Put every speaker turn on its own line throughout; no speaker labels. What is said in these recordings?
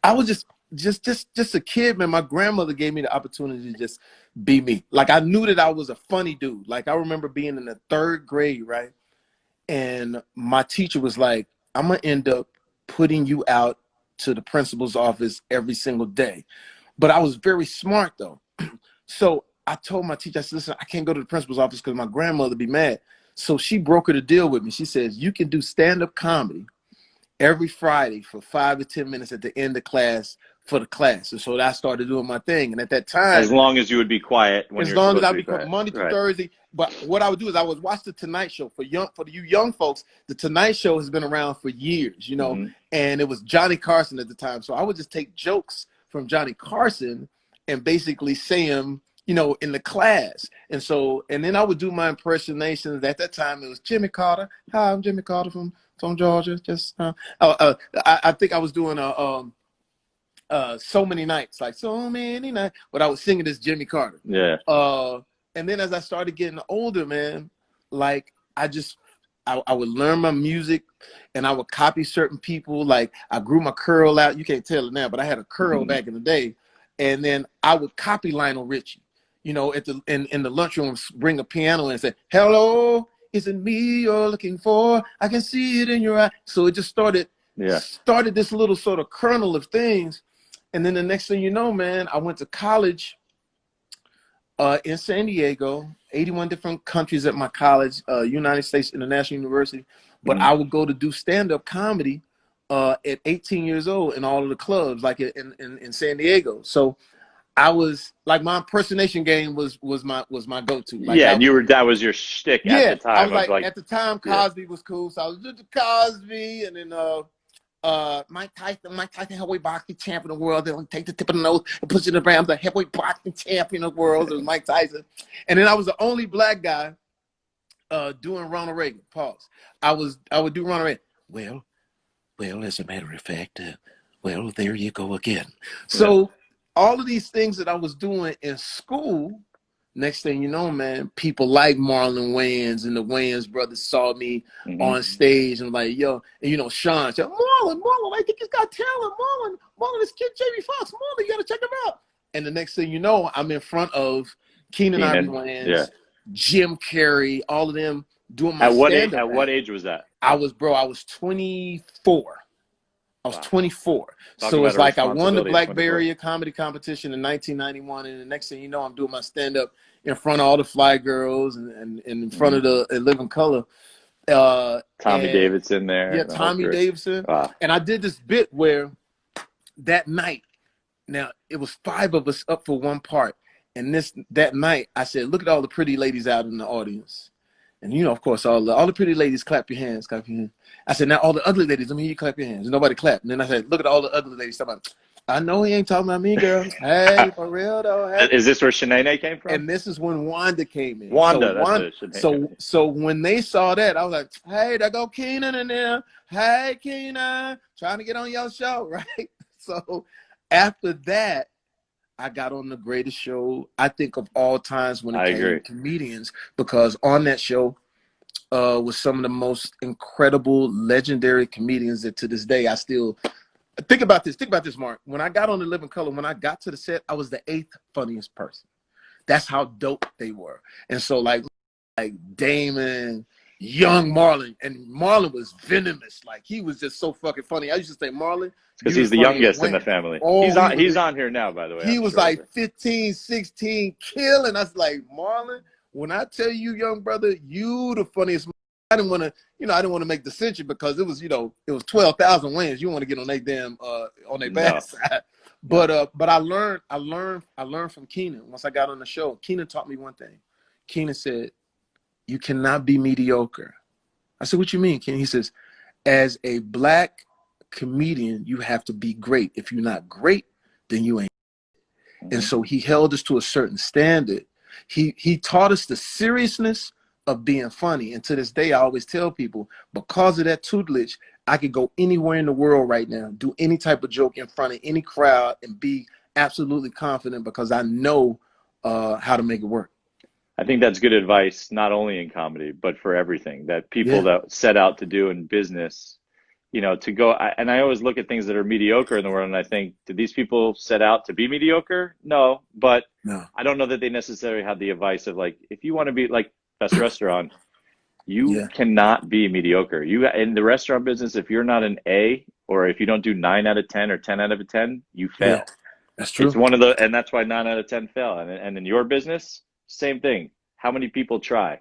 I was just a kid, man. My grandmother gave me the opportunity to just be me. Like, I knew that I was a funny dude. Like, I remember being in the 3rd grade, right? And my teacher was like, I'm gonna end up putting you out to the principal's office every single day. But I was very smart though. So I told my teacher, I said, listen, I can't go to the principal's office because my grandmother be mad. So she brokered a deal with me. She says, you can do stand-up comedy every Friday for 5 to 10 minutes at the end of class for the class. And so I started doing my thing. And at that time,
as long as you would be quiet when
as
you're
long as
supposed
I
to be
be
quiet.
Monday through
Right.
Thursday. But what I would do is I would watch the Tonight Show for you young folks. The Tonight Show has been around for years, you know, and it was Johnny Carson at the time. So I would just take jokes from Johnny Carson and basically say them, you know, in the class. And so, and then I would do my impersonations. At that time, it was Jimmy Carter. Hi, I'm Jimmy Carter from Georgia. Just, I think I was doing so many nights, like so many nights, but I was singing this Jimmy Carter.
Yeah.
And then as I started getting older, man, like I would learn my music and I would copy certain people. Like I grew my curl out. You can't tell it now, but I had a curl back in the day. And then I would copy Lionel Richie, you know, in the lunchroom, bring a piano and say, hello, is it me you're looking for? I can see it in your eye. So it just started this little sort of kernel of things. And then the next thing you know, man, I went to college in San Diego, 81 different countries at my college, United States International University. But I would go to do stand-up comedy at 18 years old in all of the clubs, like in San Diego. So I was like, my impersonation game was my go-to. Like,
yeah, and that was your shtick at the time.
I was like at the time, Cosby was cool, so I was just Cosby, and then Mike Tyson, heavyweight boxing champion of the world. They'll take the tip of the nose and push it in the brain. I'm the heavyweight boxing champion of the world. It was Mike Tyson. And then I was the only black guy doing Ronald Reagan. Pause. I would do Ronald Reagan. Well, as a matter of fact, well, there you go again. So all of these things that I was doing in school, next thing you know, man, people like Marlon Wayans and the Wayans brothers saw me on stage and like, yo, and you know, Sean said, Marlon, I think he's got talent. Marlon, this kid Jamie Foxx, Marlon, you gotta check him out. And the next thing you know, I'm in front of Keenan Ivory Wayans, Jim Carrey, all of them doing my stand-up.
At what age was that?
I was 24. I was 24. So it's like I won the Black Barrier comedy competition in 1991, and the next thing you know, I'm doing my stand-up in front of all the fly girls and in front of the Living Color.
Tommy Davidson there.
Yeah, Tommy Davidson. Wow. And I did this bit where that night, now it was 5 of us up for one part, and that night I said, look at all the pretty ladies out in the audience. And you know, of course, all the pretty ladies, clap your hands, clap your hands. I said, now all the ugly ladies, let me hear you clap your hands. And nobody clapped. And then I said, look at all the ugly ladies. Talking about, I know he ain't talking about me, girl. Hey, for real though. Hey.
Is this where Shanae came from?
And this is when Wanda came in.
So
when they saw that, I was like, hey, there go Keenan in there. Hey, Keenan, trying to get on your show, right? So after that, I got on the greatest show, I think, of all times when it came to comedians, because on that show was some of the most incredible, legendary comedians that to this day I still think about this. Think about this, Mark. When I got on the Living Color, when I got to the set, I was the 8th funniest person. That's how dope they were. And so like Damon, young Marlon, and Marlon was venomous. Like he was just so fucking funny. I used to say, Marlon,
because he's the youngest in the family. Oh, he's on here now, by the way.
He was like 15, 16, killing. I was like, Marlon, when I tell you, young brother, you the funniest. I didn't want to make the century because it was 12,000 wins. You want to get on their damn on their bad side. But I learned from Keenan. Once I got on the show, Keenan taught me one thing. Keenan said, you cannot be mediocre. I said, what you mean, Keenan? He says, as a black comedian, you have to be great. If you're not great, then you ain't. And so he held us to a certain standard. He taught us the seriousness of being funny. And to this day, I always tell people, because of that tutelage, I could go anywhere in the world right now, do any type of joke in front of any crowd and be absolutely confident because I know how to make it work.
I think that's good advice, not only in comedy, but for everything that people that set out to do in business you know, to go, and I always look at things that are mediocre in the world and I think, did these people set out to be mediocre? No, but
No.
I don't know that they necessarily had the advice of like, if you want to be like best restaurant, you cannot be mediocre. You in the restaurant business, if you're not an A, or if you don't do 9 out of 10 or 10 out of 10, you fail.
Yeah, that's true.
It's one of the, and that's why 9 out of 10 fail. And in your business, same thing. How many people try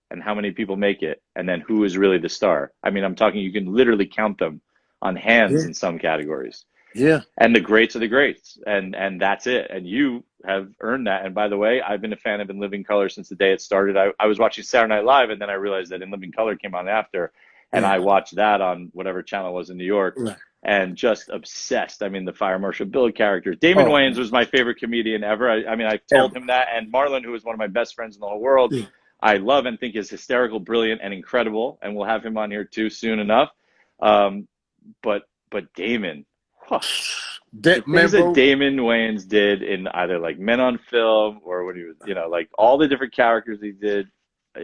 and how many people make it? And then who is really the star? I mean, I'm talking, you can literally count them on hands in some categories.
Yeah.
And the greats are the greats. And that's it. And you have earned that. And by the way, I've been a fan of In Living Color since the day it started. I was watching Saturday Night Live, and then I realized that In Living Color came on after. And I watched that on whatever channel it was in New York.
Right.
And just obsessed. I mean, the Fire Marshal Bill characters. Damon Wayans was my favorite comedian ever. I mean, I told him that. And Marlon, who is one of my best friends in the whole world, I love and think is hysterical, brilliant, and incredible. And we'll have him on here too soon enough. But Damon, the things that Damon Wayans did in either like Men on Film or when he was, you know, like all the different characters he did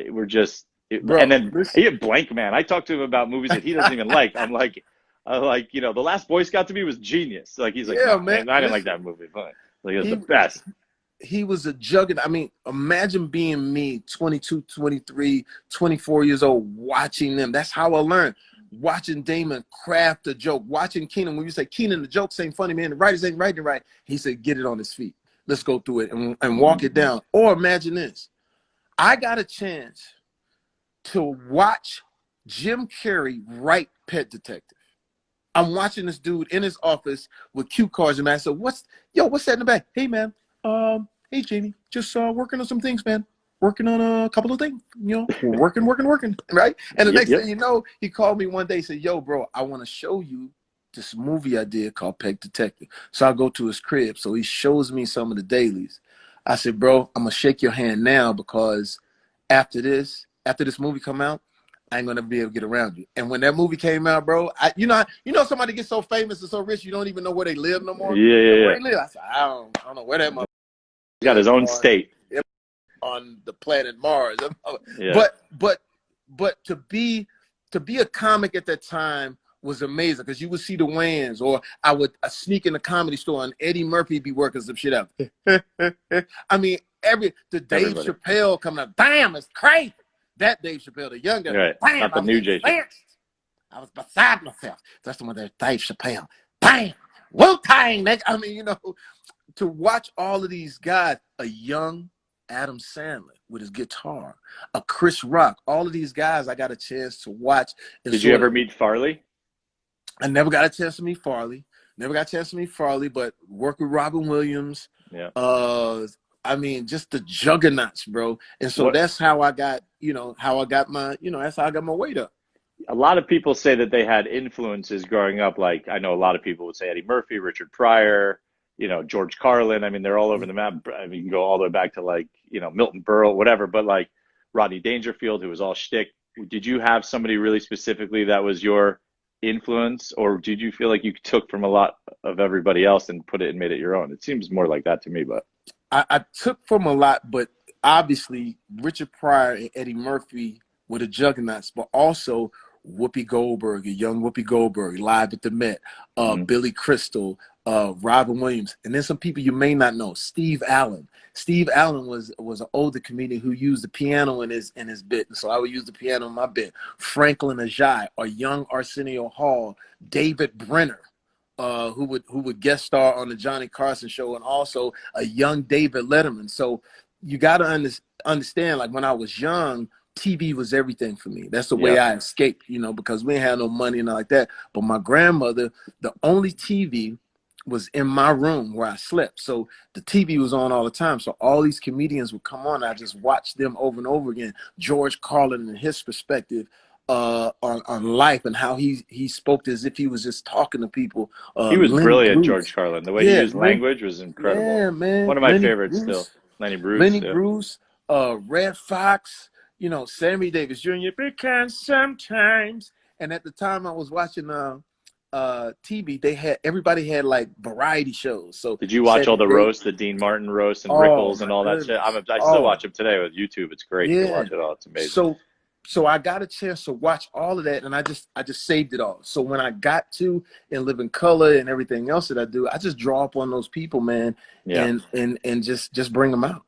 were just. And then he had Blank Man. I talked to him about movies that he doesn't even like. I'm like, you know, The Last Boy Scout to me was genius. Like, he's like, no, man, I didn't like that movie. Like, it was the best.
He was a juggernaut. I mean, imagine being me, 22, 23, 24 years old, watching them. That's how I learned. Watching Damon craft a joke. Watching Keenan, when you say, Keenan, the jokes ain't funny, man. The writers ain't writing right. He said, get it on his feet. Let's go through it and walk it down. Or imagine this. I got a chance to watch Jim Carrey write Pet Detective. I'm watching this dude in his office with cue cards, and I said, what's that in the back? Hey, man. Hey, Jamie, just working on some things, man. Working on a couple of things, you know, working, right? And the next thing you know, he called me one day and said, yo, bro, I want to show you this movie I did called Pet Detective. So I go to his crib. So he shows me some of the dailies. I said, bro, I'm going to shake your hand now because after this movie come out, I ain't gonna be able to get around you. And when that movie came out, bro, you know somebody gets so famous and so rich you don't even know where they live no more. Where they live. I said, I don't know where that motherfucker.
He got his own state
on the planet Mars. But to be a comic at that time was amazing because you would see the Wayans, or I would sneak in the Comedy Store and Eddie Murphy be working some shit out. I mean, the Dave Chappelle coming up, damn, it's crazy. That Dave Chappelle, the younger,
bam, not the new Jay.
I was beside myself. That's the one that Dave Chappelle. Bam, Wu-Tang. I mean, you know, to watch all of these guys, a young Adam Sandler with his guitar, a Chris Rock, all of these guys I got a chance to watch.
Did you ever meet Farley?
I never got a chance to meet Farley. But work with Robin Williams.
Yeah.
I mean, just the juggernauts, bro. And so that's how I got, that's how I got my weight up.
A lot of people say that they had influences growing up. Like, I know a lot of people would say Eddie Murphy, Richard Pryor, you know, George Carlin. I mean, they're all over the map. I mean, you can go all the way back to like, you know, Milton Berle, whatever, but like Rodney Dangerfield, who was all shtick. Did you have somebody really specifically that was your influence, or did you feel like you took from a lot of everybody else and put it and made it your own? It seems more like that to me, but.
I took from a lot, but obviously Richard Pryor and Eddie Murphy were the juggernauts, but also Whoopi Goldberg, a young Whoopi Goldberg, Live at the Met, Billy Crystal, Robin Williams, and then some people you may not know, Steve Allen. Steve Allen was an older comedian who used the piano in his bit, so I would use the piano in my bit. Franklin Ajaye, a young Arsenio Hall, David Brenner. Who would guest star on the Johnny Carson show, and also a young David Letterman. So you got to understand, like when I was young, TV was everything for me. That's the way I escaped, you know, because we ain't had no money and all like that. But my grandmother, the only TV was in my room where I slept. So the TV was on all the time. So all these comedians would come on. I just watched them over and over again. George Carlin and his perspective on life and how he spoke as if he was just talking to people.
He was brilliant, George Carlin. The way he used language was incredible.
Yeah, man.
One of my favorites still. Lenny Bruce. Red Fox, you know, Sammy Davis Jr. Because sometimes. And at the time I was watching TV, everybody had like variety shows. So did you watch all the roasts, the Dean Martin roast and Rickles and all that shit? I still watch them today with YouTube. It's great to watch it all. It's amazing.
so I got a chance to watch all of that, and I just saved it all. So when I got to In Living Color and everything else that I do, I just draw up on those people, man,
Yeah.
and just bring them out.